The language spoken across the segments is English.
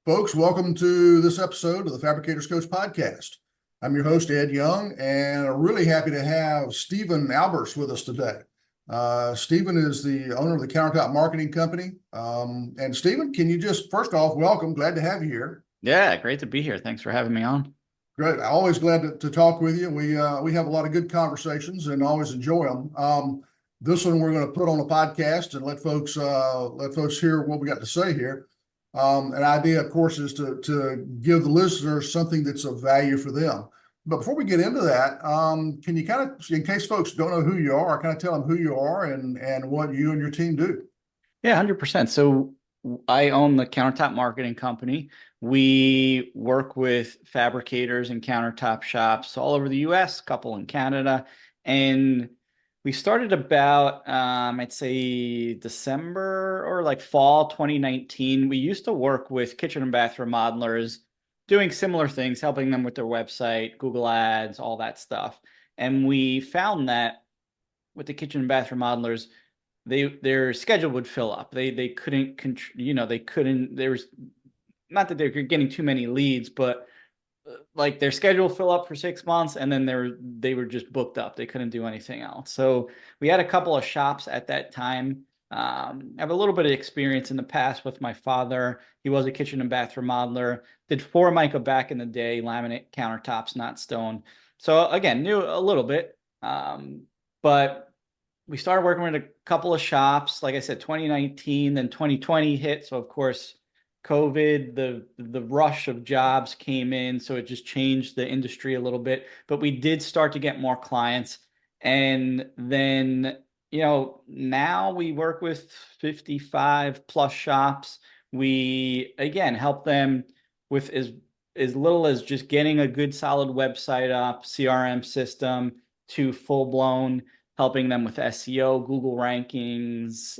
Folks, welcome to this episode of the Fabricators Coach podcast. I'm your host, Ed Young, and I'm really happy to have Stephen Albers with us today. Stephen is the owner of the Countertop Marketing Company. And Stephen, can you just first off, welcome, glad to have you here. Yeah, great to be here. Thanks for having me on. Great, always glad to talk with you. We have a lot of good conversations and always enjoy them. This one we're going to put on a podcast and let folks hear what we got to say here. An idea, of course, is to give the listeners something that's of value for them. But before we get into that, can you kind of, in case folks don't know who you are, kind of tell them who you are and what you and your team do? Yeah, 100%. So I own the Countertop Marketing Company. We work with fabricators and countertop shops all over the US, a couple in Canada. And we started about, I'd say December or like fall 2019. We used to work with kitchen and bath remodelers, doing similar things, helping them with their website, Google Ads, all that stuff. And we found that with the kitchen and bath remodelers, their schedule would fill up. They couldn't they couldn't. There was not that they're getting too many leads, but like their schedule fill up for 6 months and then they were just booked up. They couldn't do anything else. So we had a couple of shops at that time. I have a little bit of experience in the past with my father. He was a kitchen and bath remodeler, did Formica back in the day, laminate countertops, not stone. So again, knew a little bit. But we started working with a couple of shops, like I said, 2019, then 2020 hit. So of course, COVID, the rush of jobs came in, so it just changed the industry a little bit. But we did start to get more clients. And then, now we work with 55 plus shops. We again help them with as little as just getting a good solid website up, CRM system, to full blown helping them with SEO, Google rankings,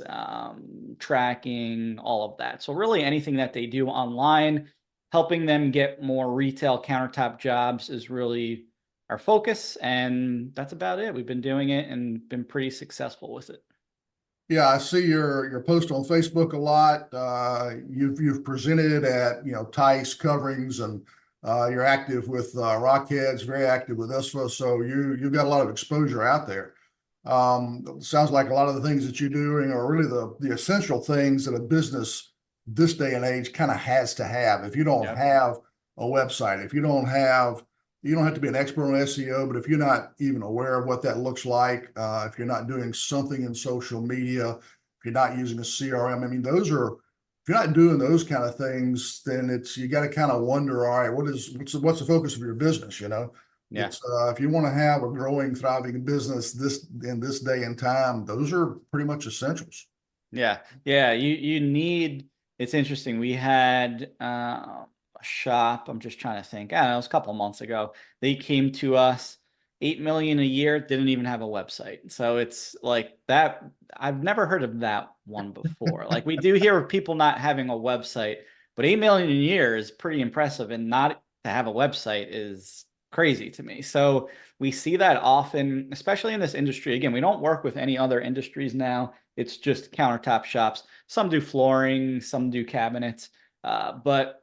tracking, all of that. So really anything that they do online, helping them get more retail countertop jobs is really our focus. And that's about it. We've been doing it and been pretty successful with it. Yeah, I see your post on Facebook a lot. You've presented at Tice coverings and you're active with Rockheads, very active with ISFA. So you've got a lot of exposure out there. Sounds like a lot of the things that you're doing are really the essential things that a business this day and age kind of has to have. If you don't Yeah. have a website, if you don't have to be an expert on SEO, but if you're not even aware of what that looks like, if you're not doing something in social media, if you're not using a CRM, I mean, if you're not doing those kind of things, then you got to kind of wonder, all right, what's the focus of your business, Yeah. It's if you want to have a growing, thriving business in this day and time, those are pretty much essentials. Yeah. Yeah. You need, it's interesting. We had a shop, I'm just trying to think. I don't know, it was a couple of months ago. They came to us, 8 million a year, didn't even have a website. So it's like that. I've never heard of that one before. Like we do hear of people not having a website, but 8 million a year is pretty impressive. And not to have a website is crazy to me. So we see that often, especially in this industry. Again, we don't work with any other industries now. It's just countertop shops. Some do flooring, some do cabinets. But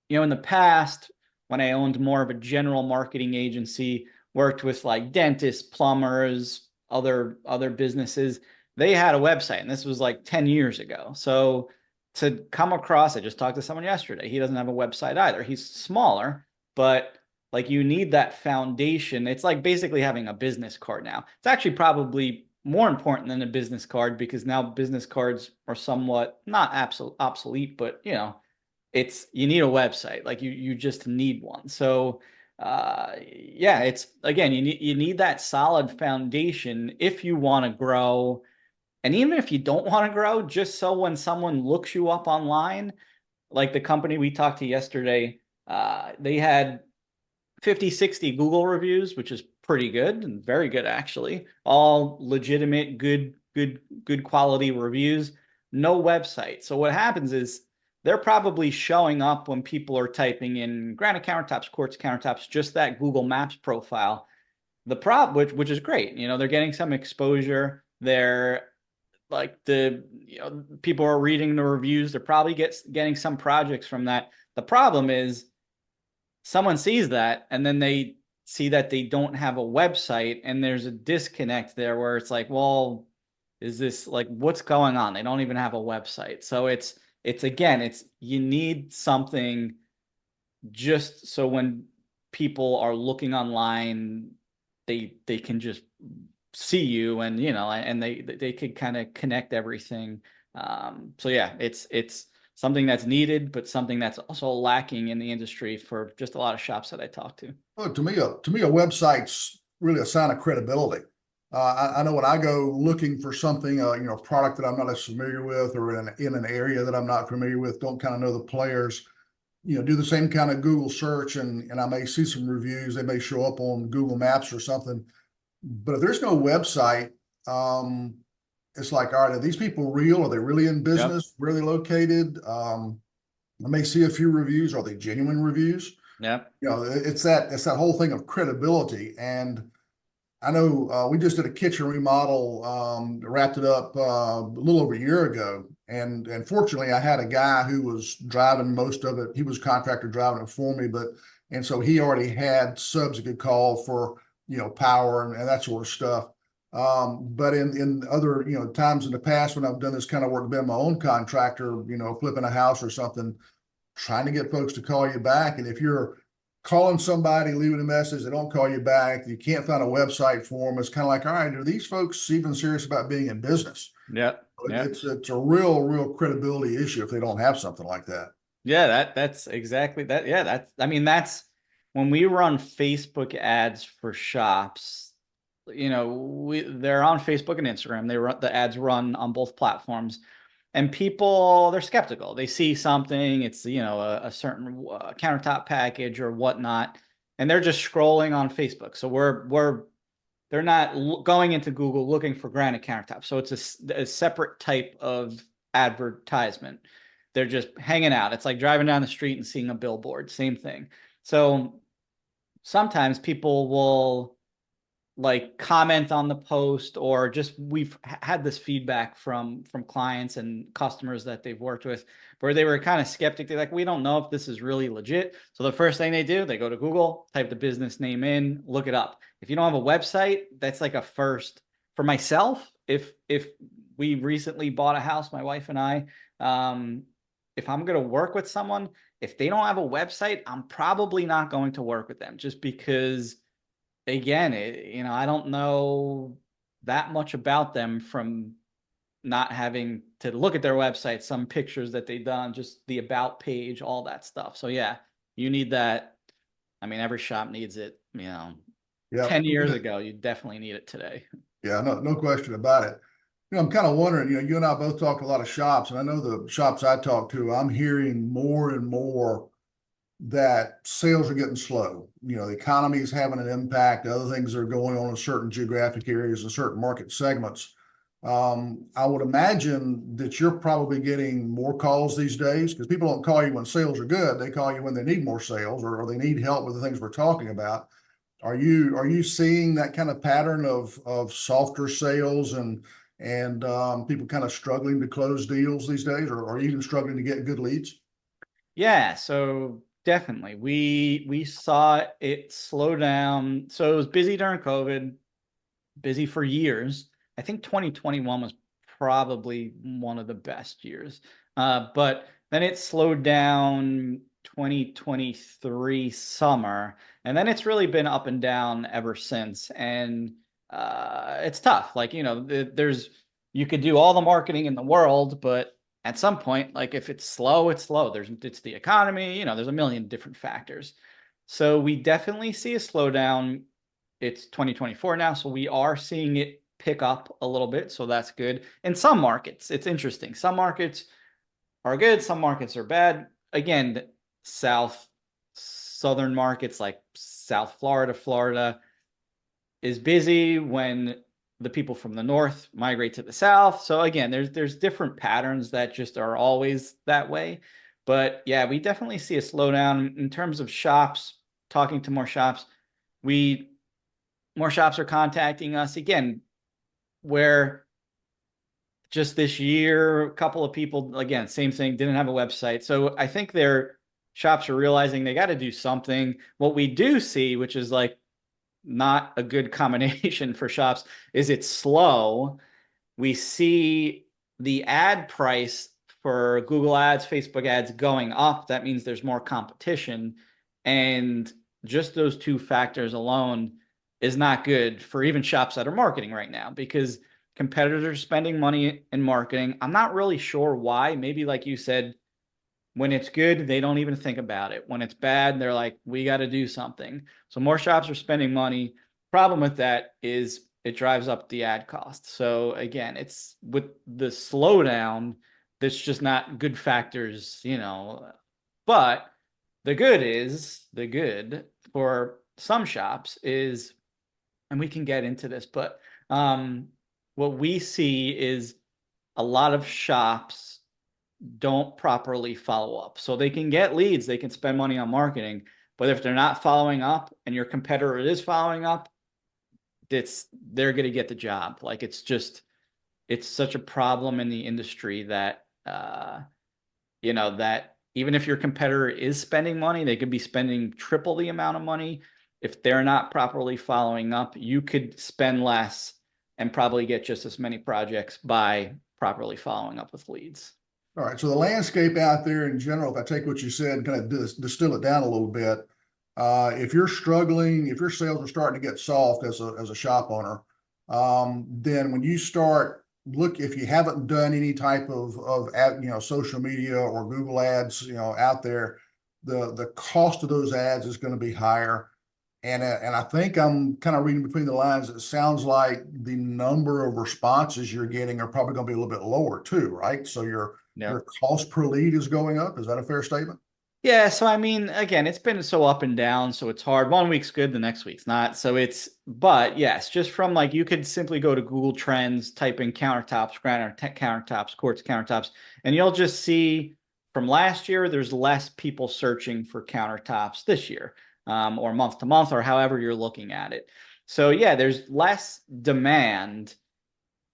in the past, when I owned more of a general marketing agency, worked with like dentists, plumbers, other businesses, they had a website, and this was like 10 years ago. So to come across, I just talked to someone yesterday. He doesn't have a website either. He's smaller, but like you need that foundation. It's like basically having a business card now. It's actually probably more important than a business card because now business cards are somewhat not obsolete, but it's you need a website. Like you just need one. So yeah, it's again you need that solid foundation if you want to grow. And even if you don't want to grow, just so when someone looks you up online, like the company we talked to yesterday, they had 50, 60 Google reviews, which is pretty good and very good actually. All legitimate, good quality reviews. No website. So what happens is they're probably showing up when people are typing in granite countertops, quartz countertops, just that Google Maps profile. The problem, which is great, they're getting some exposure. They're like people are reading the reviews. They're probably getting some projects from that. The problem is someone sees that and then they see that they don't have a website, and there's a disconnect there where it's like, well, is this like, what's going on? They don't even have a website. So it's you need something just so when people are looking online, they can just see you, and and they could kind of connect everything. So yeah, it's something that's needed, but something that's also lacking in the industry for just a lot of shops that I talk to. Well, to me, a website's really a sign of credibility. I know when I go looking for something, a product that I'm not as familiar with, or in an area that I'm not familiar with, don't kind of know the players, do the same kind of Google search, and I may see some reviews. They may show up on Google Maps or something. But if there's no website, um, it's like, all right, are these people real? Are they really in Yep. business? Where are they located? I may see a few reviews. Are they genuine reviews? Yep. It's that whole thing of credibility. And I know we just did a kitchen remodel, wrapped it up a little over a year ago, and fortunately, I had a guy who was driving most of it. He was a contractor driving it for me, and so he already had subs he could call for power and that sort of stuff. But in other times in the past when I've done this kind of work, been my own contractor, flipping a house or something, trying to get folks to call you back. And if you're calling somebody, leaving a message, they don't call you back, you can't find a website for them, it's kind of like, all right, are these folks even serious about being in business? Yep. Yep. It's a real credibility issue if they don't have something like that. Yeah, that's exactly that. Yeah, that's when we run Facebook ads for shops, they're on Facebook and Instagram. The ads run on both platforms, and people, they're skeptical. They see something, it's a certain countertop package or whatnot, and they're just scrolling on Facebook. So they're not going into Google looking for granite countertop. So it's a separate type of advertisement. They're just hanging out. It's like driving down the street and seeing a billboard, same thing. So sometimes people will like comment on the post, or just we've had this feedback from clients and customers that they've worked with where they were kind of skeptic. They're like, we don't know if this is really legit. So the first thing they do, they go to Google, type the business name in, look it up. If you don't have a website, that's like a first for myself. If we recently bought a house, my wife and I, if I'm going to work with someone, if they don't have a website, I'm probably not going to work with them, just because again, I don't know that much about them from not having to look at their website, some pictures that they've done, just the about page, all that stuff. So yeah, you need that. I mean, every shop needs it, Yeah. 10 years ago, you definitely need it today. Yeah, no question about it. I'm kind of wondering, you and I both talk to a lot of shops, and I know the shops I talk to, I'm hearing more and more that sales are getting slow. The economy is having an impact. Other things are going on in certain geographic areas and certain market segments. I would imagine that you're probably getting more calls these days, because people don't call you when sales are good. They call you when they need more sales, or they need help with the things we're talking about. Are you seeing that kind of pattern of softer sales and people kind of struggling to close deals these days, or even struggling to get good leads? Yeah, so definitely we saw it slow down. So it was busy during COVID, busy for years. I think 2021 was probably one of the best years. But then it slowed down 2023 summer, and then it's really been up and down ever since. And it's tough. Like, there's you could do all the marketing in the world, but at some point, like if it's slow, it's slow. It's the economy, there's a million different factors. So we definitely see a slowdown. It's 2024 now, so we are seeing it pick up a little bit, so that's good. In some markets, it's interesting. Some markets are good, some markets are bad. Again, southern markets like South Florida, Florida is busy when the people from the north migrate to the south. So again, there's different patterns that just are always that way. But yeah, we definitely see a slowdown in terms of shops, talking to more shops. More shops are contacting us again, where just this year, a couple of people, again, same thing, didn't have a website. So I think their shops are realizing they got to do something. What we do see, which is like not a good combination for shops, is it's slow. We see the ad price for Google ads, Facebook ads going up. That means there's more competition. And just those two factors alone is not good for even shops that are marketing right now, because competitors are spending money in marketing. I'm not really sure why. Maybe like you said, when it's good, they don't even think about it. When it's bad, they're like, we got to do something. So more shops are spending money. Problem with that is it drives up the ad cost. So again, it's with the slowdown, that's just not good factors, you know. But the good for some shops is, and we can get into this, but what we see is a lot of shops don't properly follow up. So they can get leads, they can spend money on marketing, but if they're not following up and your competitor is following up, they're going to get the job. Like it's such a problem in the industry that that even if your competitor is spending money, they could be spending triple the amount of money. If they're not properly following up, you could spend less and probably get just as many projects by properly following up with leads. All right. So the landscape out there in general, if I take what you said and kind of distill it down a little bit, if you're struggling, if your sales are starting to get soft as a shop owner, then when you start if you haven't done any type of ad, social media or Google ads, out there, the cost of those ads is going to be higher. And I think I'm kind of reading between the lines. It sounds like the number of responses you're getting are probably going to be a little bit lower too, right? So your cost per lead is going up. Is that a fair statement? Yeah, so I mean, again, it's been so up and down, so it's hard. One week's good, the next week's not. But yes, just from like you could simply go to Google Trends, type in countertops, granite countertops, quartz countertops, and you'll just see from last year there's less people searching for countertops this year, or month to month, or however you're looking at it. So yeah, there's less demand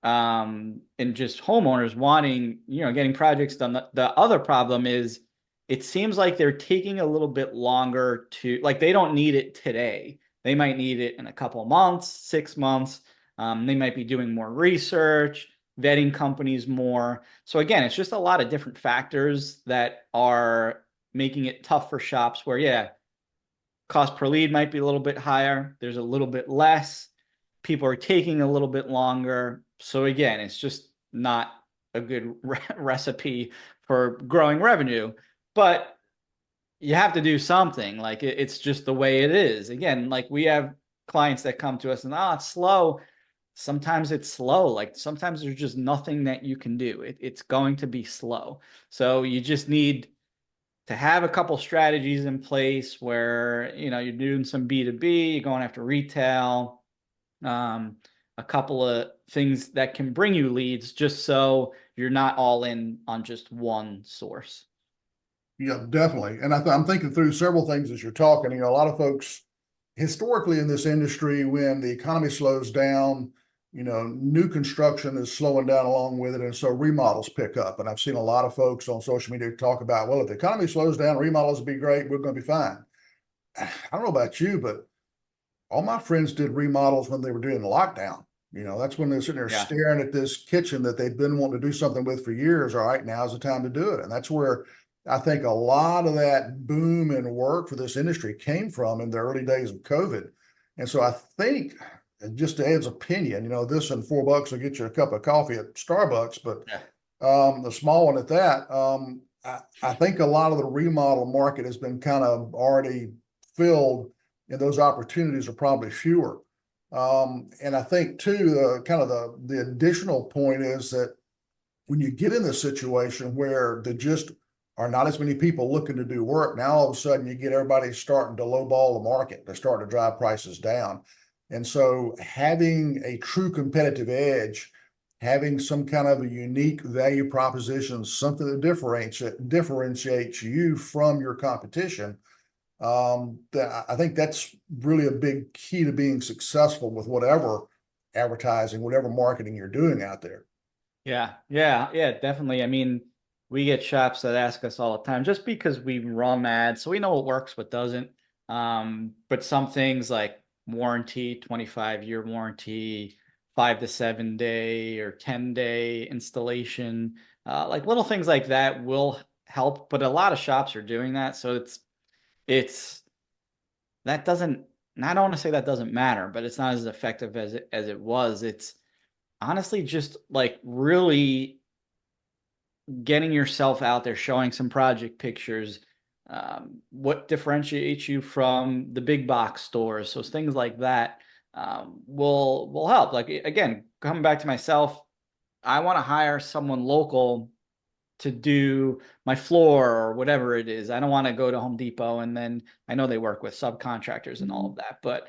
and just homeowners wanting, getting projects done. The other problem is it seems like they're taking a little bit longer like they don't need it today. They might need it in a couple of months, 6 months. They might be doing more research, vetting companies more. So again, it's just a lot of different factors that are making it tough for shops where, yeah, cost per lead might be a little bit higher. There's a little bit less. People are taking a little bit longer. So again, it's just not a good recipe for growing revenue, but you have to do something. Like it's just the way it is. Again, like we have clients that come to us and, it's slow. Sometimes it's slow. Like sometimes there's just nothing that you can do. It's going to be slow. So you just need to have a couple strategies in place where, you're doing some B2B, you're going after retail, a couple of things that can bring you leads, just so you're not all in on just one source. Yeah, definitely. And I'm thinking through several things as you're talking. A lot of folks historically in this industry, when the economy slows down, new construction is slowing down along with it. And so remodels pick up. And I've seen a lot of folks on social media talk about, well, if the economy slows down, remodels will be great. We're going to be fine. I don't know about you, but all my friends did remodels when they were doing the lockdown. That's when they're sitting there staring at this kitchen that they've been wanting to do something with for years. All right, now's the time to do it. And that's where I think a lot of that boom in work for this industry came from in the early days of COVID. And so I think, and just to Ed's opinion, this and $4 will get you a cup of coffee at Starbucks, but the small one at that, I think a lot of the remodel market has been kind of already filled, and those opportunities are probably fewer. And I think too, kind of the additional point is that when you get in this situation where there just are not as many people looking to do work, now all of a sudden you get everybody starting to lowball the market. They're starting to drive prices down. And so having a true competitive edge, having some kind of a unique value proposition, something that differentiates you from your competition, I think that's really a big key to being successful with whatever advertising, whatever marketing you're doing out there. Yeah, definitely. I mean, we get shops that ask us all the time just because we run ads, so we know what works, what doesn't. But some things like warranty, 25-year warranty, 5 to 7 day or 10-day installation, like little things like that will help. But a lot of shops are doing that, so it's that doesn't. I don't want to say that doesn't matter, but it's not as effective as it was. It's honestly just like really getting yourself out there, showing some project pictures, what differentiates you from the big box stores. So things like that will help. Like again, coming back to myself, I want to hire someone local to do my floor or whatever it is. I don't want to go to Home Depot, and then I know they work with subcontractors and all of that. But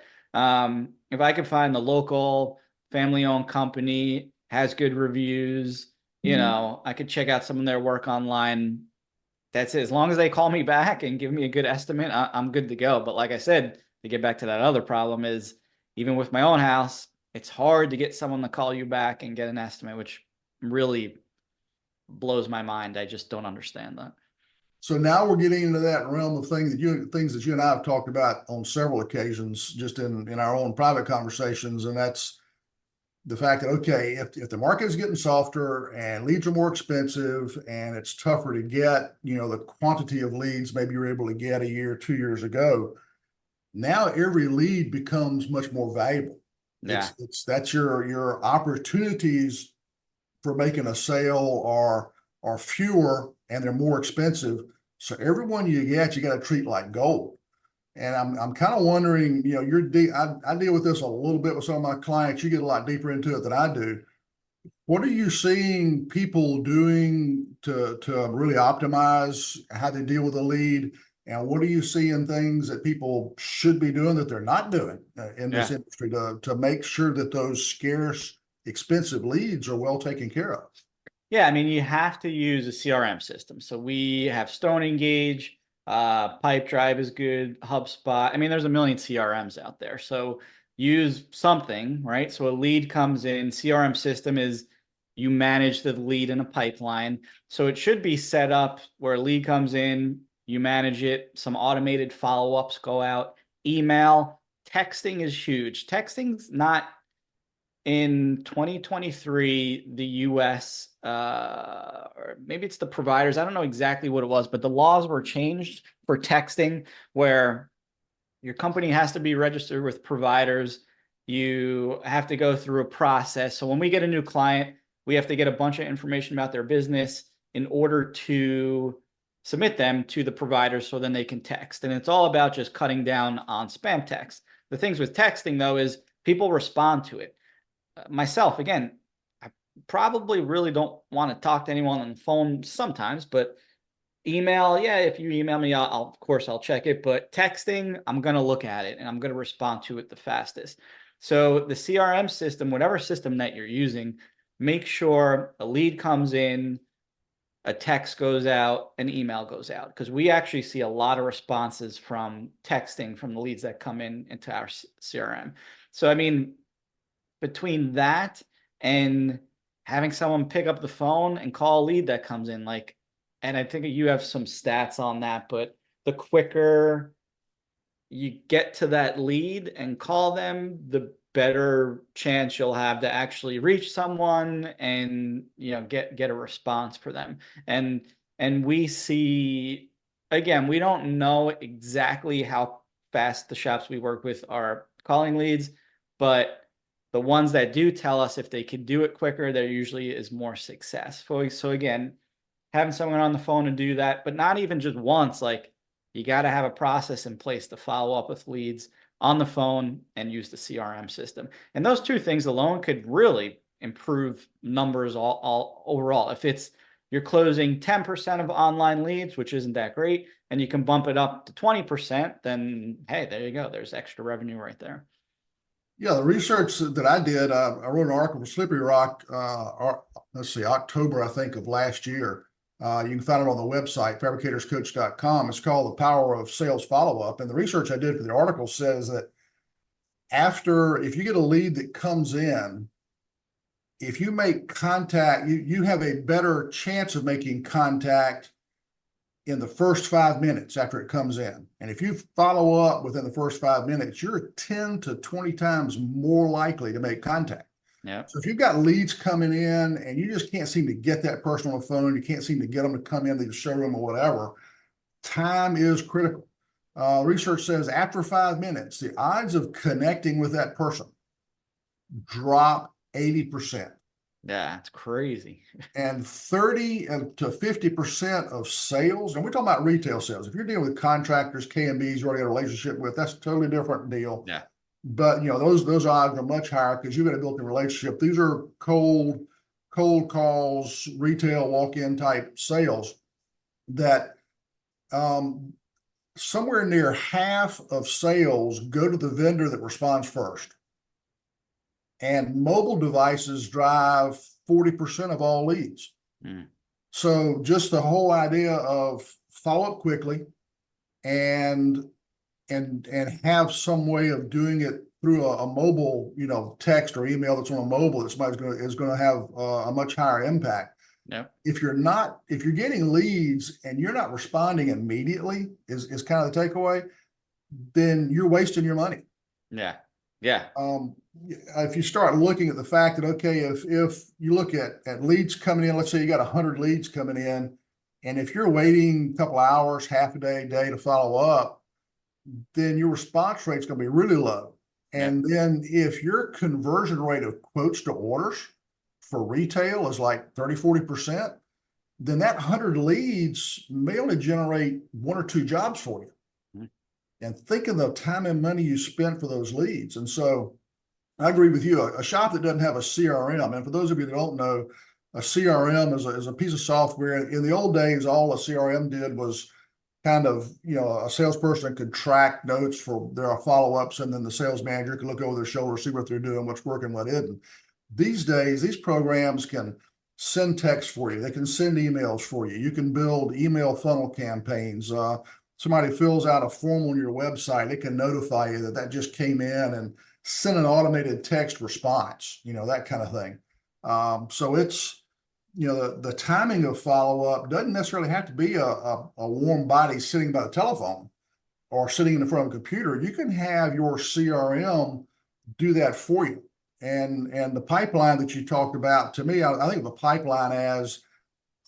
if I can find the local family owned company, has good reviews, I could check out some of their work online. That's it. As long as they call me back and give me a good estimate, I'm good to go. But like I said, to get back to that other problem is even with my own house, it's hard to get someone to call you back and get an estimate, which really blows my mind. I just don't understand that. So now we're getting into that realm of things that you and I have talked about on several occasions, just in our own private conversations, and that's the fact that okay, if the market is getting softer and leads are more expensive and it's tougher to get, the quantity of leads maybe you're able to get a year, 2 years ago, now every lead becomes much more valuable. Yeah. It's that's your opportunities for making a sale are fewer and they're more expensive. So everyone you get, you got to treat like gold. And I'm kind of wondering, I deal with this a little bit with some of my clients. You get a lot deeper into it than I do. What are you seeing people doing to really optimize how they deal with a lead? And what are you seeing things that people should be doing that they're not doing in this Yeah. industry to make sure that those scarce, expensive leads are well taken care of? Yeah, I mean, you have to use a CRM system. So we have Stone Engage, Pipedrive is good, HubSpot. I mean, there's a million CRMs out there. So use something, right? So a lead comes in, CRM system is you manage the lead in a pipeline. So it should be set up where a lead comes in, you manage it, some automated follow-ups go out, email, texting is huge. Texting's not in 2023, the US, or maybe it's the providers, I don't know exactly what it was, but the laws were changed for texting where your company has to be registered with providers. You have to go through a process. So when we get a new client, we have to get a bunch of information about their business in order to submit them to the providers so then they can text. And it's all about just cutting down on spam text. The things with texting, though, is people respond to it. Myself, again, I probably really don't want to talk to anyone on the phone sometimes, but email, yeah, if you email me, of course I'll check it, but texting, I'm going to look at it and I'm going to respond to it the fastest. So the CRM system, whatever system that you're using, make sure a lead comes in, a text goes out, an email goes out, because we actually see a lot of responses from texting from the leads that come in into our CRM. So I mean, between that and having someone pick up the phone and call a lead that comes in, like, and I think you have some stats on that, but the quicker you get to that lead and call them, the better chance you'll have to actually reach someone and get a response for them. And we see, again, we don't know exactly how fast the shops we work with are calling leads, but the ones that do tell us if they can do it quicker, there usually is more success. So again, having someone on the phone and do that, but not even just once, like you got to have a process in place to follow up with leads on the phone and use the CRM system. And those two things alone could really improve numbers all overall. If it's you're closing 10% of online leads, which isn't that great, and you can bump it up to 20%, then hey, there you go. There's extra revenue right there. Yeah, the research that I did, I wrote an article for Slippery Rock, let's see, October, I think, of last year. You can find it on the website, fabricatorscoach.com. It's called The Power of Sales Follow-Up. And the research I did for the article says that if you get a lead that comes in if you make contact, you have a better chance of making contact in the first 5 minutes after it comes in. And if you follow up within the first 5 minutes, you're 10 to 20 times more likely to make contact. Yeah. So if you've got leads coming in and you just can't seem to get that person on the phone, you can't seem to get them to come into the showroom or whatever, time is critical. Research says after 5 minutes, the odds of connecting with that person drop 80%. Yeah, it's crazy. And 30 to 50% of sales, and we're talking about retail sales. If you're dealing with contractors, K&Bs you already got a relationship with, that's a totally different deal. Yeah. But those odds are much higher because you've got a built-in relationship. These are cold calls, retail walk-in type sales that somewhere near half of sales go to the vendor that responds first. And mobile devices drive 40% of all leads. Mm. So just the whole idea of follow up quickly and have some way of doing it through a mobile, text or email that's on a mobile that somebody's is going to have a much higher impact. Yep. If you're getting leads and you're not responding immediately is kind of the takeaway, then you're wasting your money. Yeah. Yeah. If you start looking at the fact that, okay, if you look at leads coming in, let's say you got 100 leads coming in, and if you're waiting a couple hours, half a day to follow up, then your response rate is going to be really low. And then if your conversion rate of quotes to orders for retail is like 30, 40%, then that 100 leads may only generate 1 or 2 jobs for you. And think of the time and money you spent for those leads. And so I agree with you. A shop that doesn't have a CRM, and for those of you that don't know, a CRM is a piece of software. In the old days, all a CRM did was kind of, a salesperson could track notes for their follow-ups, and then the sales manager could look over their shoulder, see what they're doing, what's working, what isn't. These days, these programs can send text for you. They can send emails for you. You can build email funnel campaigns. Somebody fills out a form on your website, it can notify you that just came in and send an automated text response, that kind of thing. So it's, the timing of follow-up doesn't necessarily have to be a warm body sitting by the telephone or sitting in front of a computer. You can have your CRM do that for you. And the pipeline that you talked about, to me, I think of a pipeline as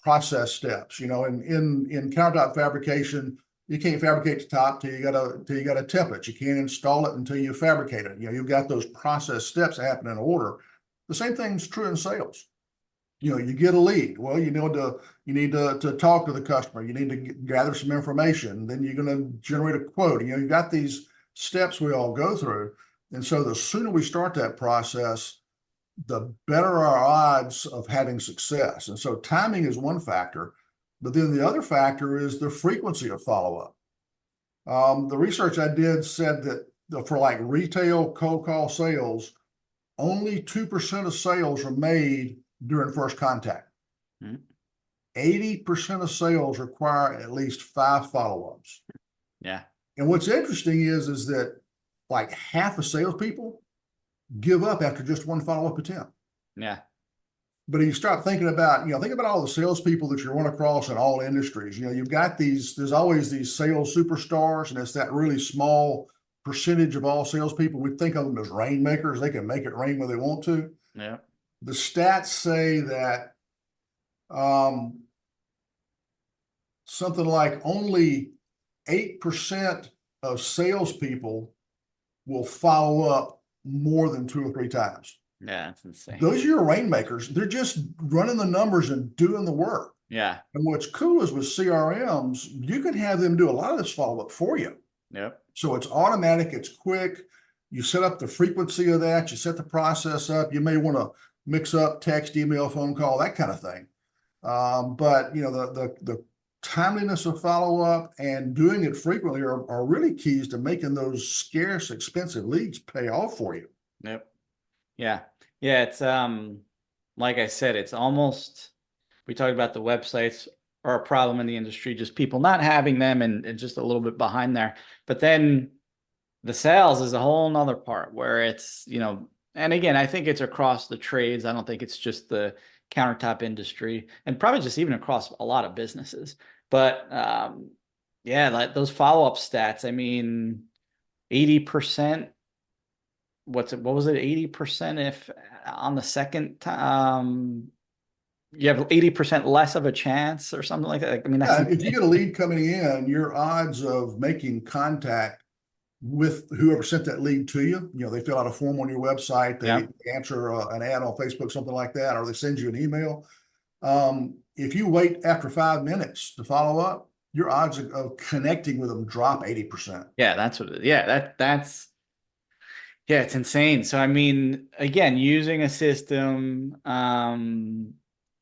process steps. In countertop fabrication, you can't fabricate the top till you got a template. You can't install it until you fabricate it. You've got those process steps that happen in order. The same thing's true in sales. You get a lead. Well, you need to talk to the customer. You need to gather some information. Then you're going to generate a quote. You've got these steps we all go through. And so the sooner we start that process, the better our odds of having success. And so timing is one factor. But then the other factor is the frequency of follow-up. The research I did said that for like retail cold call sales, only 2% of sales are made during first contact. 80% of sales require at least 5 follow-ups. Yeah. And what's interesting is that like half of salespeople give up after just 1 follow-up attempt. Yeah. But if you start thinking about, think about all the salespeople that you run across in all industries. You've got there's always these sales superstars, and it's that really small percentage of all salespeople. We think of them as rainmakers. They can make it rain when they want to. Yeah. The stats say that something like only 8% of salespeople will follow up more than 2 or 3 times. Yeah, that's insane. Those are your rainmakers. They're just running the numbers and doing the work. Yeah. And what's cool is with CRMs, you can have them do a lot of this follow-up for you. Yep. So it's automatic, it's quick. You set up the frequency of that, you set the process up. You may want to mix up text, email, phone call, that kind of thing. But the timeliness of follow-up and doing it frequently are really keys to making those scarce, expensive leads pay off for you. Yep. Yeah. Yeah. It's, like I said, it's almost, we talked about the websites are a problem in the industry, just people not having them and just a little bit behind there. But then the sales is a whole nother part where it's, And again, I think it's across the trades. I don't think it's just the countertop industry, and probably just even across a lot of businesses. But yeah, like those follow-up stats. I mean, 80%. What was it? 80% if on the second time you have 80% less of a chance or something like that. Like, I mean, that's Yeah, if you insane. get a lead coming in, your odds of making contact with whoever sent that lead to you, they fill out a form on your website, Yeah. they answer an ad on Facebook, something like that, or they send you an email. If you wait after 5 minutes to follow up, your odds of connecting with them drop 80%. Yeah, that's what it is. Yeah, that's yeah, it's insane. So I mean, again, using a system,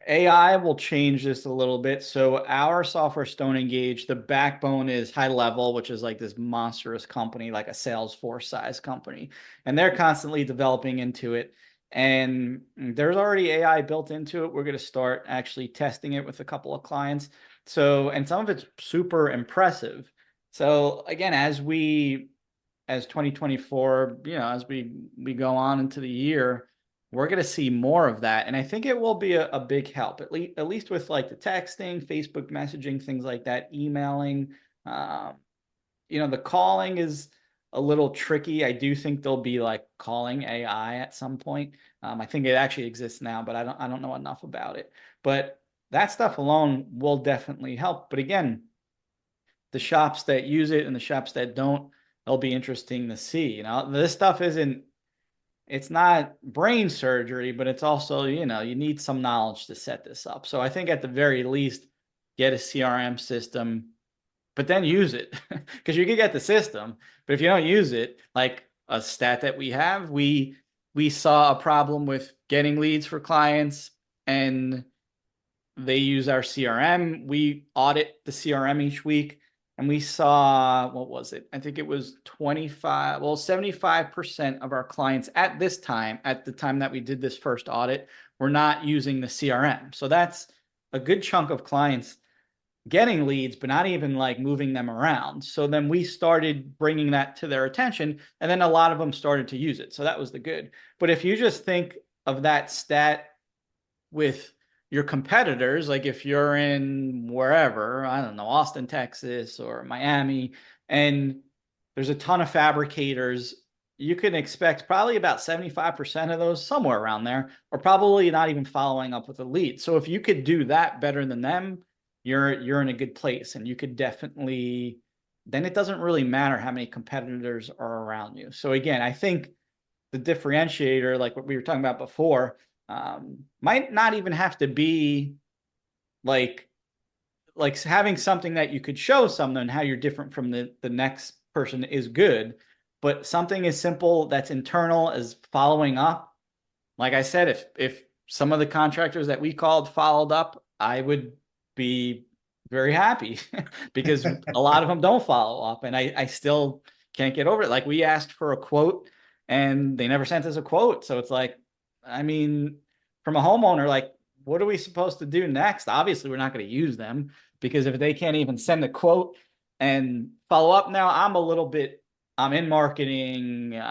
AI will change this a little bit. So our software Stone Engage, the backbone is High Level, which is like this monstrous company, like a Salesforce size company, and they're constantly developing into it. And there's already AI built into it. We're going to start actually testing it with a couple of clients. So, and some of it's super impressive. So again, as 2024, as we go on into the year, we're going to see more of that, and I think it will be a big help, at least with like the texting, Facebook messaging, things like that, emailing. Um, the calling is a little tricky. I do think there'll be like calling AI at some point. I think it actually exists now, but I don't know enough about it. But that stuff alone will definitely help. But again, the shops that use it and the shops that don't, it'll be interesting to see. This stuff it's not brain surgery, but it's also, you need some knowledge to set this up. So I think at the very least, get a CRM system, but then use it because you can get the system, but if you don't use it, like a stat that we have, we saw a problem with getting leads for clients, and they use our CRM. We audit the CRM each week, and we saw, what was it? I think it was 75% of our clients at the time that we did this first audit, were not using the CRM. So that's a good chunk of clients getting leads, but not even like moving them around. So then we started bringing that to their attention, and then a lot of them started to use it. So that was the good. But if you just think of that stat with your competitors, like if you're in wherever, I don't know, Austin, Texas, or Miami, and there's a ton of fabricators, you can expect probably about 75% of those, somewhere around there, are probably not even following up with a lead. So if you could do that better than them, you're in a good place, and you could definitely, then it doesn't really matter how many competitors are around you. So again, I think the differentiator, like what we were talking about before, might not even have to be like having something that you could show someone how you're different from the next person is good, but something as simple that's internal as following up. Like I said, if some of the contractors that we called followed up, I would be very happy because a lot of them don't follow up, and I still can't get over it. Like we asked for a quote and they never sent us a quote. So it's like, I mean, from a homeowner, like, what are we supposed to do next? Obviously, we're not going to use them, because if they can't even send a quote and follow up, now I'm in marketing,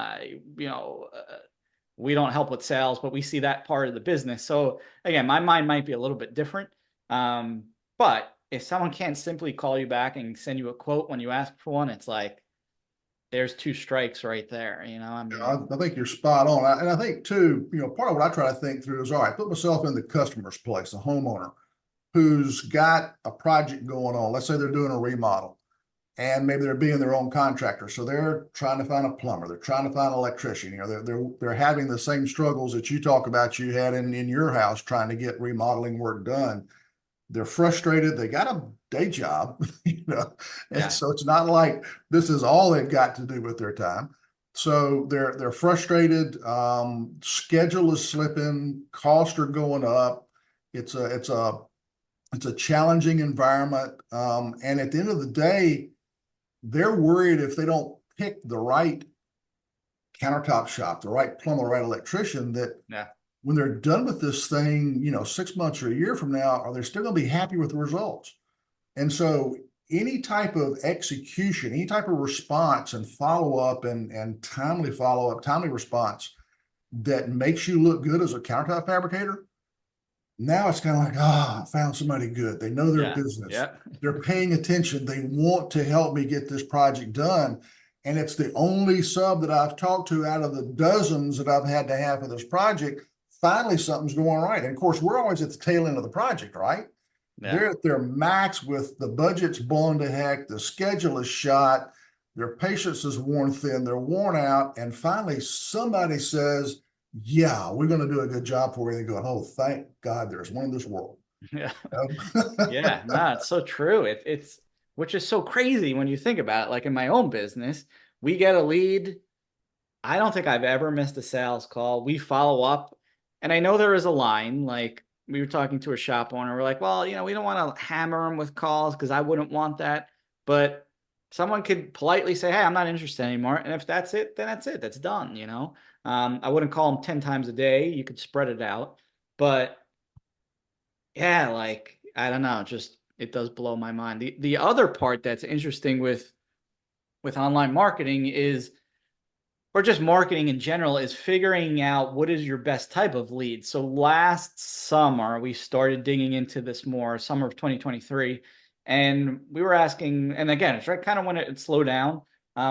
we don't help with sales, but we see that part of the business. So again, my mind might be a little bit different. But if someone can't simply call you back and send you a quote when you ask for one, it's like, there's two strikes right there. I mean, I think you're spot on. And I think too, part of what I try to think through is, all right, put myself in the customer's place, the homeowner who's got a project going on. Let's say they're doing a remodel, and maybe they're being their own contractor. So they're trying to find a plumber. They're trying to find an electrician. They're having the same struggles that you talk about you had in your house trying to get remodeling work done. They're frustrated. They got a day job, and yeah, so it's not like this is all they've got to do with their time. So they're frustrated. Schedule is slipping. Costs are going up. It's a challenging environment. And at the end of the day, they're worried if they don't pick the right countertop shop, the right plumber, the right electrician, that yeah, when they're done with this thing, 6 months or a year from now, are they still going to be happy with the results? And so any type of execution, any type of response and follow up and timely follow up, timely response that makes you look good as a countertop fabricator, now it's kind of like, I found somebody good. They know their Yeah. business. Yeah. They're paying attention. They want to help me get this project done. And it's the only sub that I've talked to out of the dozens that I've had to have for this project. Finally, something's going right. And of course, we're always at the tail end of the project, right? Yeah. They're at their max with the budget's blown to heck. The schedule is shot. Their patience is worn thin. They're worn out. And finally, somebody says, yeah, we're going to do a good job for you. And they go, oh, thank God there's one in this world. Yeah. You Yeah. No, it's so true. It's which is so crazy when you think about it. Like in my own business, we get a lead. I don't think I've ever missed a sales call. We follow up, and I know there is a line. Like we were talking to a shop owner, we're like, well, we don't want to hammer them with calls because I wouldn't want that. But someone could politely say, hey, I'm not interested anymore. And if that's it, then that's it. That's done. I wouldn't call them 10 times a day. You could spread it out. But yeah, like, I don't know, just it does blow my mind. The other part that's interesting with online marketing is, or just marketing in general, is figuring out what is your best type of lead. So last summer, we started digging into this more, summer of 2023. And we were asking, and again, it's right kind of when it slowed down.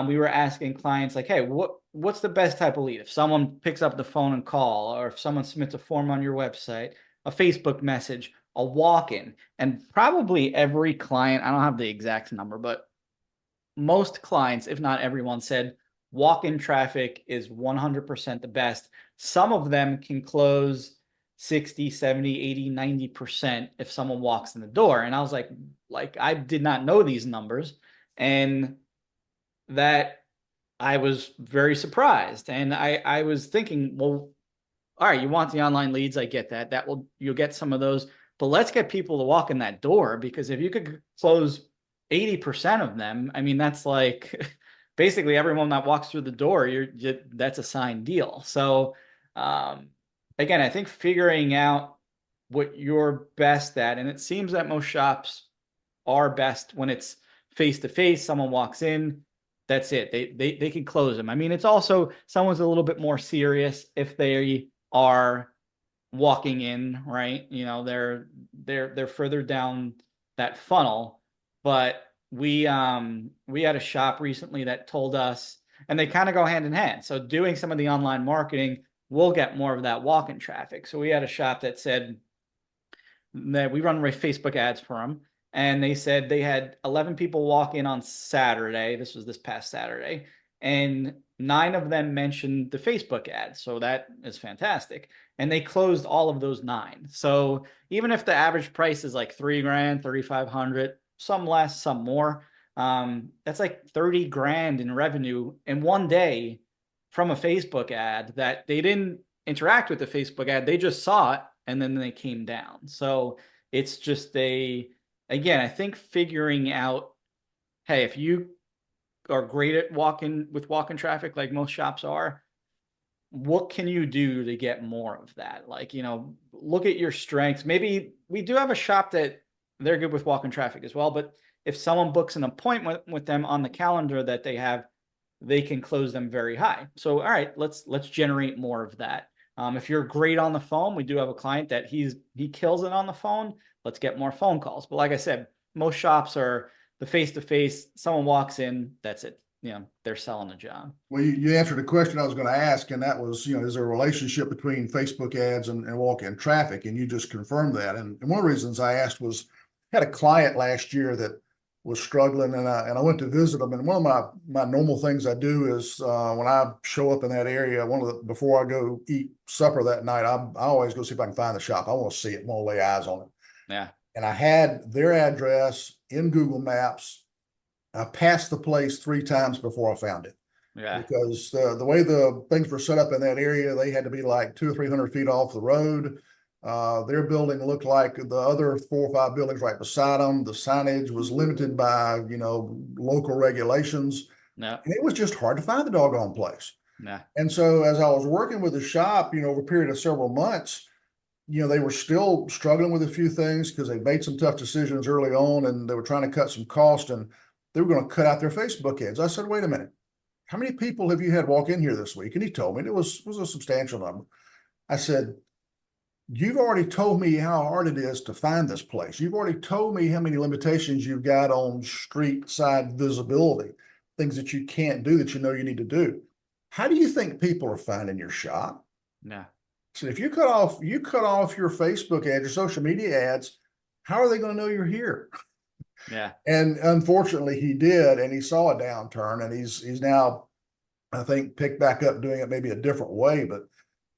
We were asking clients like, hey, what's the best type of lead? If someone picks up the phone and call, or if someone submits a form on your website, a Facebook message, a walk-in, and probably every client, I don't have the exact number, but most clients, if not everyone, said walk-in traffic is 100% the best. Some of them can close 60, 70, 80, 90% if someone walks in the door. And I was like, I did not know these numbers. And that I was very surprised. And I was thinking, well, all right, you want the online leads, I get that. You'll get some of those, but let's get people to walk in that door, because if you could close 80% of them, I mean, that's like basically everyone that walks through the door, that's a signed deal. So again, I think figuring out what you're best at, and it seems that most shops are best when it's face to face, someone walks in, that's it. They can close them. I mean, it's also someone's a little bit more serious if they are walking in, right? They're further down that funnel. But we had a shop recently that told us, and they kind of go hand in hand. So doing some of the online marketing will get more of that walk-in traffic. So we had a shop that said that we run Facebook ads for them, and they said they had 11 people walk in on Saturday. This was this past Saturday, and 9 of them mentioned the Facebook ad. So that is fantastic. And they closed all of those 9. So even if the average price is like $3,000, 3,500, some less, some more, that's like 30 grand in revenue in one day from a Facebook ad that they didn't interact with the Facebook ad. They just saw it and then they came down. So it's just again, I think figuring out, hey, if you are great at walk-in traffic, like most shops are, what can you do to get more of that? Like, look at your strengths. Maybe we do have a shop that they're good with walk-in traffic as well, but if someone books an appointment with them on the calendar that they have, they can close them very high. So, all right, let's generate more of that. If you're great on the phone, we do have a client that he kills it on the phone. Let's get more phone calls. But like I said, most shops are the face-to-face. Someone walks in, that's it. They're selling a job. Well, you answered a question I was going to ask, and that was, is there a relationship between Facebook ads and walk-in traffic? And you just confirmed that. And one of the reasons I asked was, I had a client last year that was struggling, and I went to visit them. And one of my normal things I do is when I show up in that area, before I go eat supper that night, I always go see if I can find the shop. I want to see it. I want to lay eyes on it. Yeah. And I had their address in Google Maps. I passed the place 3 times before I found it. Yeah. Because the way the things were set up in that area, they had to be like 200 or 300 feet off the road. Their building looked like the other 4 or 5 buildings right beside them. The signage was limited by, local regulations. Yeah. And it was just hard to find the doggone place. Yeah. And so as I was working with the shop, over a period of several months, they were still struggling with a few things because they made some tough decisions early on, and they were trying to cut some cost, and they were going to cut out their Facebook ads. I said, wait a minute. how many people have you had walk in here this week? And he told me, and it was a substantial number. I said, you've already told me how hard it is to find this place. You've already told me how many limitations you've got on street side visibility, things that you can't do that you know you need to do. How do you think people are finding your shop? Yeah. So if you cut off your Facebook ads, your social media ads, how are they going to know you're here? Yeah. And unfortunately, he did, and he saw a downturn, and he's now, I think, picked back up doing it maybe a different way. But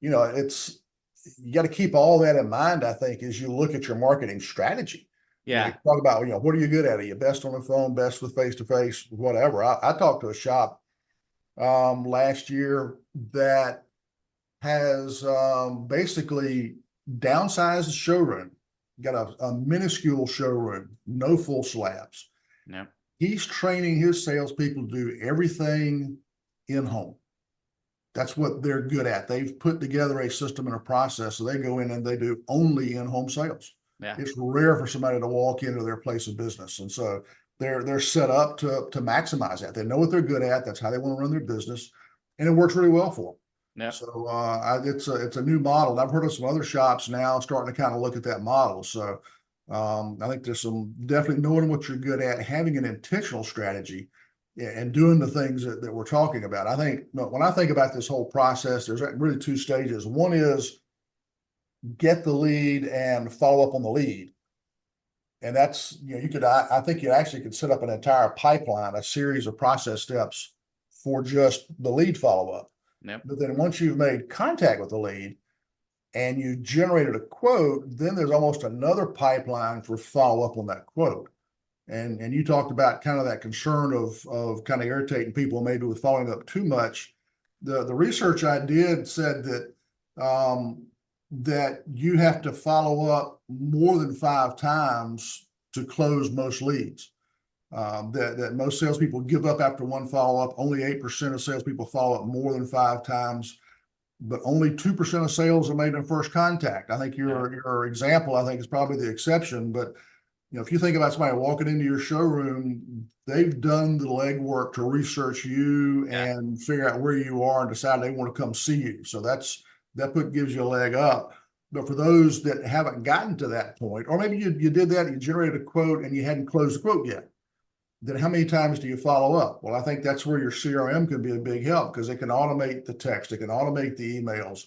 it's you got to keep all that in mind, I think, as you look at your marketing strategy. You Yeah. talk about, what are you good at? Are you best on the phone, best with face to face, whatever? I talked to a shop last year that has basically downsized the showroom, got a minuscule showroom, no full slabs. Yeah. He's training his salespeople to do everything in home. That's what they're good at. They've put together a system and a process, so they go in and they do only in-home sales. Yeah. It's rare for somebody to walk into their place of business, and so they're set up to maximize that. They know what they're good at. That's how they want to run their business, and it works really well for them. Yeah. So it's a new model. And I've heard of some other shops now starting to kind of look at that model. So I think there's some definitely knowing what you're good at, having an intentional strategy, and doing the things that we're talking about. I think when I think about this whole process, there's really two stages. One is get the lead and follow up on the lead. And that's, I think you actually could set up an entire pipeline, a series of process steps for just the lead follow up. Yep. But then once you've made contact with the lead and you generated a quote, then there's almost another pipeline for follow up on that quote. And you talked about kind of that concern of kind of irritating people maybe with following up too much. The research I did said that you have to follow up more than 5 times to close most leads. That most salespeople give up after one follow up. Only 8% of salespeople follow up more than 5 times, but only 2% of sales are made in first contact. I think your example, I think, is probably the exception. But if you think about somebody walking into your showroom, they've done the legwork to research you and figure out where you are and decide they want to come see you. So that gives you a leg up. But for those that haven't gotten to that point, or maybe you did that, you generated a quote and you hadn't closed the quote yet, then how many times do you follow up? Well, I think that's where your CRM can be a big help, because it can automate the text, it can automate the emails,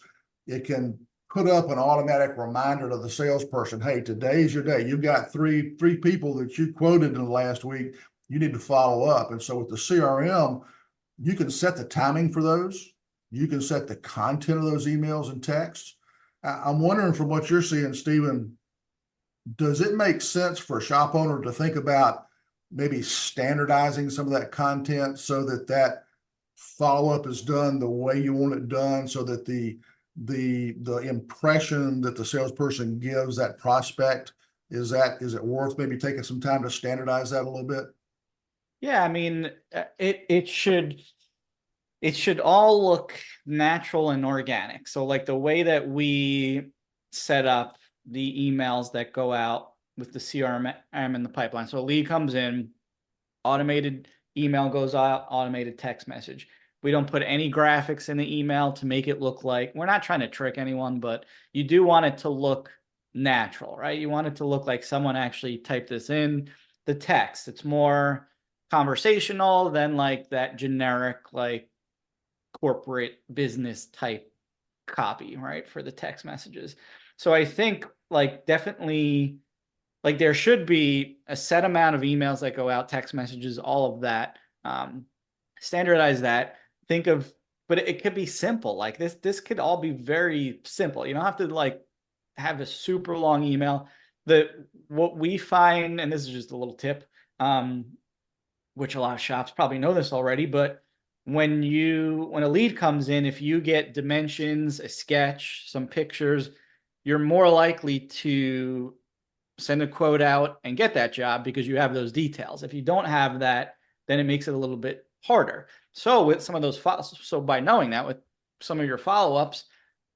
it can put up an automatic reminder to the salesperson, hey, today's your day. You've got three people that you quoted in the last week. You need to follow up. And so with the CRM, you can set the timing for those. You can set the content of those emails and texts. I'm wondering, from what you're seeing, Stephen, does it make sense for a shop owner to think about maybe standardizing some of that content so that follow-up is done the way you want it done, so that the impression that the salesperson gives that prospect, is it worth maybe taking some time to standardize that a little bit? Yeah, I mean, it should all look natural and organic. So like the way that we set up the emails that go out with the CRM in the pipeline. So a lead comes in, automated email goes out, automated text message. We don't put any graphics in the email to make it look like, we're not trying to trick anyone, but you do want it to look natural, right? You want it to look like someone actually typed this in. The text, it's more conversational than like that generic, like corporate business type copy, right? For the text messages. So I think like definitely, like there should be a set amount of emails that go out, text messages, all of that. Standardize that. Think of, but it could be simple. Like this could all be very simple. You don't have to like have a super long email. What we find, and this is just a little tip, which a lot of shops probably know this already, but when a lead comes in, if you get dimensions, a sketch, some pictures, you're more likely to send a quote out and get that job because you have those details. If you don't have that, then it makes it a little bit harder. So with some of those so by knowing that, with some of your follow-ups,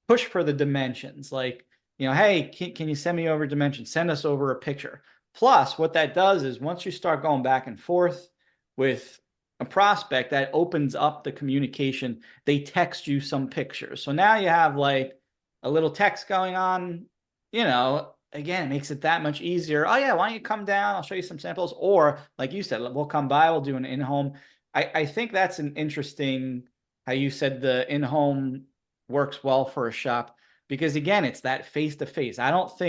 push for the dimensions. Like, hey, can you send me over dimensions? Send us over a picture. Plus, what that does is once you start going back and forth with a prospect, that opens up the communication. They text you some pictures. So now you have like a little text going on, again, it makes it that much easier. Oh yeah, why don't you come down? I'll show you some samples. Or like you said, we'll come by, we'll do an in-home. I think that's an interesting, how you said the in-home works well for a shop, because again, it's that face-to-face. I don't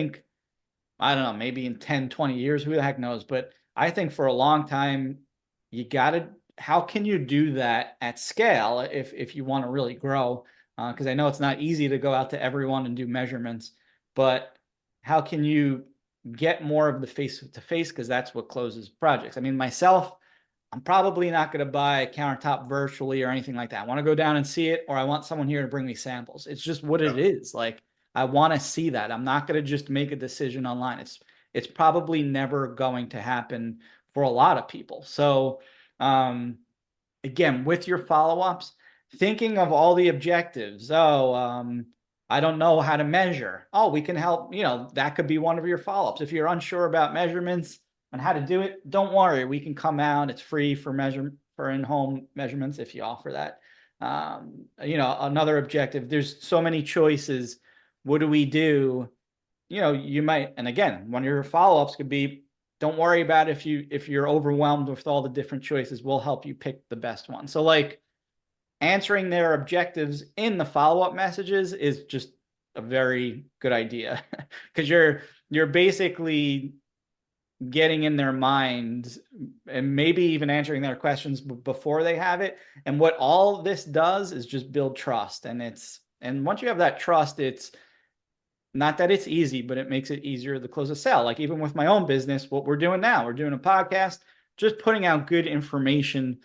know, maybe in 10, 20 years, who the heck knows? But I think for a long time, how can you do that at scale if you want to really grow? Because I know it's not easy to go out to everyone and do measurements, but how can you get more of the face to face? Because that's what closes projects. I mean, myself, I'm probably not going to buy a countertop virtually or anything like that. I want to go down and see it, or I want someone here to bring me samples. It's just what it is. Like, I want to see that. I'm not going to just make a decision online. It's probably never going to happen for a lot of people. So, again, with your follow-ups, thinking of all the objectives. I don't know how to measure. Oh, we can help. That could be one of your follow-ups. If you're unsure about measurements on how to do it, don't worry. We can come out. It's free for in-home measurements if you offer that. Another objective. There's so many choices. What do we do? You might, and again, one of your follow-ups could be, don't worry about if you're overwhelmed with all the different choices. We'll help you pick the best one. So like answering their objectives in the follow-up messages is just a very good idea, because you're basically getting in their minds and maybe even answering their questions before they have it. And what all this does is just build trust. And once you have that trust, it's not that it's easy, but it makes it easier to close a sale. Like even with my own business, what we're doing now, we're doing a podcast, just putting out good information.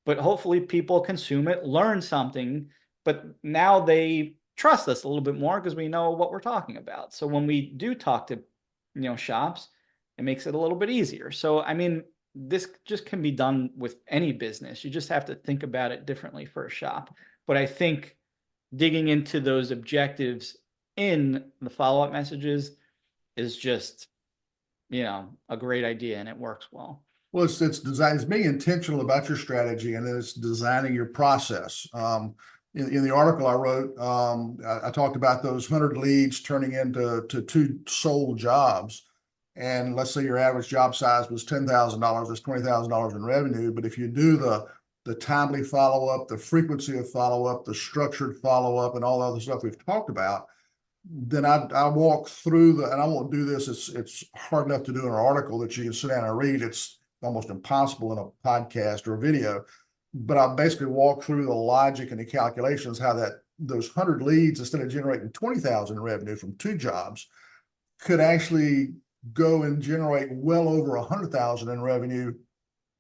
But hopefully people consume it, learn something, but now they trust us a little bit more because we know what we're talking about. So when we do talk to, shops, it makes it a little bit easier. So, I mean, this just can be done with any business. You just have to think about it differently for a shop. But I think digging into those objectives in the follow-up messages is just, a great idea, and it works well. Well, it's design. It's being intentional about your strategy, and then it's designing your process. In the article I wrote, I talked about those 100 leads turning into two sold jobs. And let's say your average job size was $10,000, that's $20,000 in revenue. But if you do the timely follow-up, the frequency of follow-up, the structured follow-up, and all the other stuff we've talked about, then I walk through and I won't do this. It's hard enough to do in an article that you can sit down and read. It's almost impossible in a podcast or a video. But I basically walk through the logic and the calculations, how those 100 leads, instead of generating 20,000 in revenue from two jobs, could actually go and generate well over 100,000 in revenue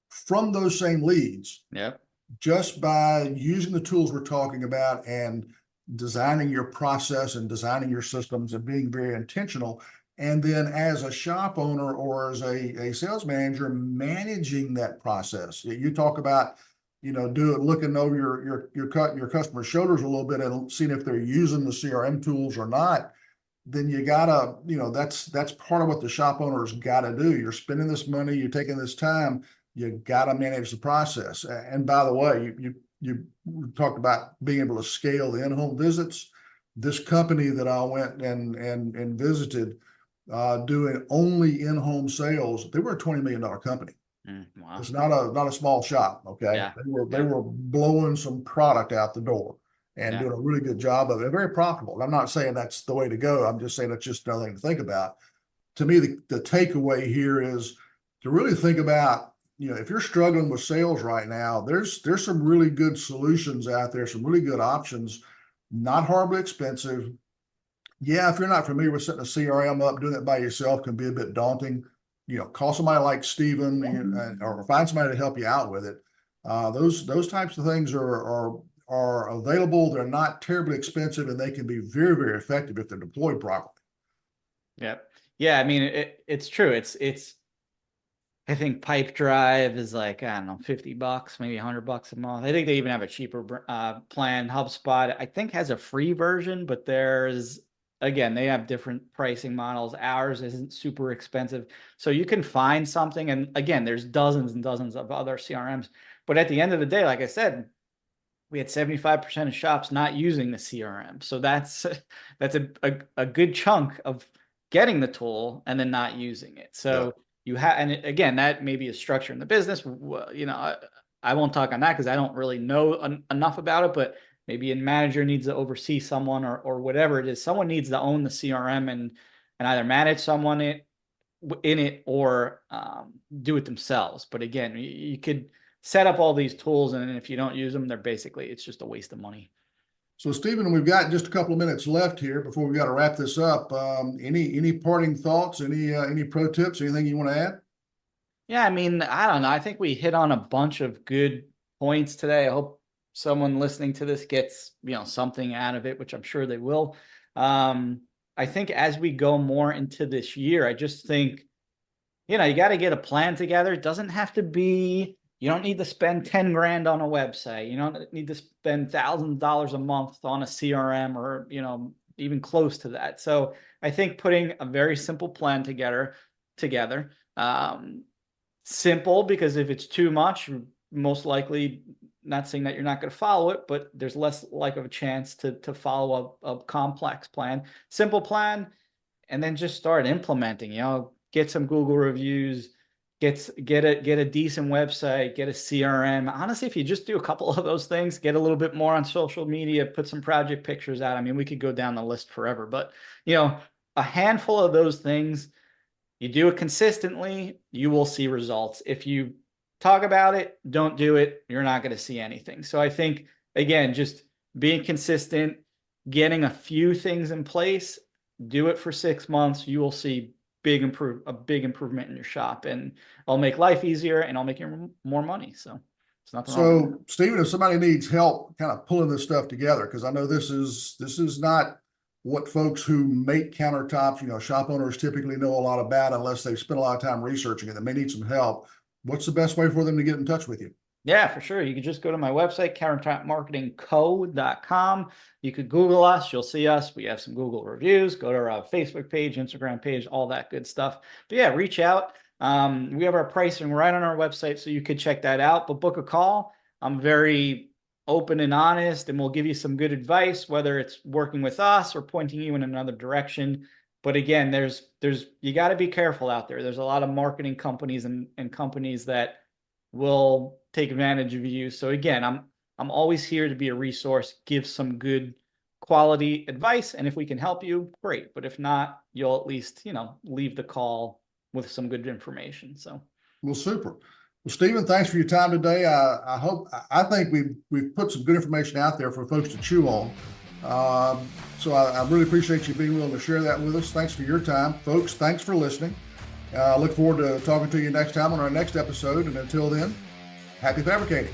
from those same leads. Yep. Just by using the tools we're talking about and designing your process and designing your systems and being very intentional. And then as a shop owner or as a sales manager, managing that process. You talk about, looking over your customer's shoulders a little bit and seeing if they're using the CRM tools or not. Then you gotta, that's part of what the shop owners gotta do. You're spending this money, you're taking this time, you gotta manage the process. And by the way, you talked about being able to scale the in-home visits. This company that I went and visited, doing only in-home sales, they were a $20 million company. Wow. It's not a small shop. Okay. Yeah. They were blowing some product out the door and doing a really good job of it. Very profitable. I'm not saying that's the way to go. I'm just saying that's just another thing to think about. To me, the takeaway here is to really think about, if you're struggling with sales right now, there's some really good solutions out there, some really good options, not horribly expensive. Yeah, if you're not familiar with setting a CRM up, doing it by yourself can be a bit daunting. Call somebody like Steven or find somebody to help you out with it. Those types of things are available. They're not terribly expensive, and they can be very, very effective if they're deployed properly. Yep. Yeah, I mean, it's true. It's I think Pipe Drive is like, I don't know, $50, maybe $100 a month. I think they even have a cheaper plan. HubSpot, I think, has a free version, but there's again, they have different pricing models. Ours isn't super expensive. So you can find something. And again, there's dozens and dozens of other CRMs. But at the end of the day, like I said, we had 75% of shops not using the CRM. So that's a good chunk of getting the tool and then not using it. So you have, and again, that maybe is structure in the business. You know, I won't talk on that because I don't really know enough about it, but maybe a manager needs to oversee someone or whatever it is. Someone needs to own the CRM and either manage someone in it or do it themselves. But again, you could set up all these tools, and if you don't use them, it's just a waste of money. So Stephen, we've got just a couple of minutes left here before we got to wrap this up. Any parting thoughts? Any pro tips? Anything you want to add? Yeah, I mean, I don't know. I think we hit on a bunch of good points today. I hope someone listening to this gets, something out of it, which I'm sure they will. I think as we go more into this year, I just think, you got to get a plan together. It doesn't have to be, you don't need to spend 10 grand on a website. You don't need to spend thousands of dollars a month on a CRM or, even close to that. So I think putting a very simple plan together, simple, because if it's too much, most likely, not saying that you're not going to follow it, but there's less like of a chance to follow a complex plan. Simple plan, and then just start implementing. Get some Google reviews, get a decent website, get a CRM. Honestly, if you just do a couple of those things, get a little bit more on social media, put some project pictures out. I mean, we could go down the list forever, but a handful of those things, you do it consistently, you will see results. If you talk about it, don't do it, you're not going to see anything. So I think, again, just being consistent, getting a few things in place, do it for 6 months, you will see a big improvement in your shop, and it'll make life easier and I'll make you more money. So it's nothing wrong. So Stephen, if somebody needs help kind of pulling this stuff together, because I know this is not what folks who make countertops, shop owners typically know a lot about unless they've spent a lot of time researching it. They may need some help. What's the best way for them to get in touch with you? Yeah, for sure. You can just go to my website, countertopmarketingco.com. You could Google us. You'll see us. We have some Google reviews. Go to our Facebook page, Instagram page, all that good stuff. But yeah, reach out. We have our pricing right on our website, so you could check that out. But book a call. I'm very open and honest, and we'll give you some good advice, whether it's working with us or pointing you in another direction. But again, you got to be careful out there. There's a lot of marketing companies and companies that will take advantage of you. So again, I'm always here to be a resource, give some good quality advice, and if we can help you, great. But if not, you'll at least leave the call with some good information. So, well, super. Well, Stephen, thanks for your time today. I think we've put some good information out there for folks to chew on. So I really appreciate you being willing to share that with us. Thanks for your time, folks. Thanks for listening. I look forward to talking to you next time on our next episode. And until then, happy fabricating.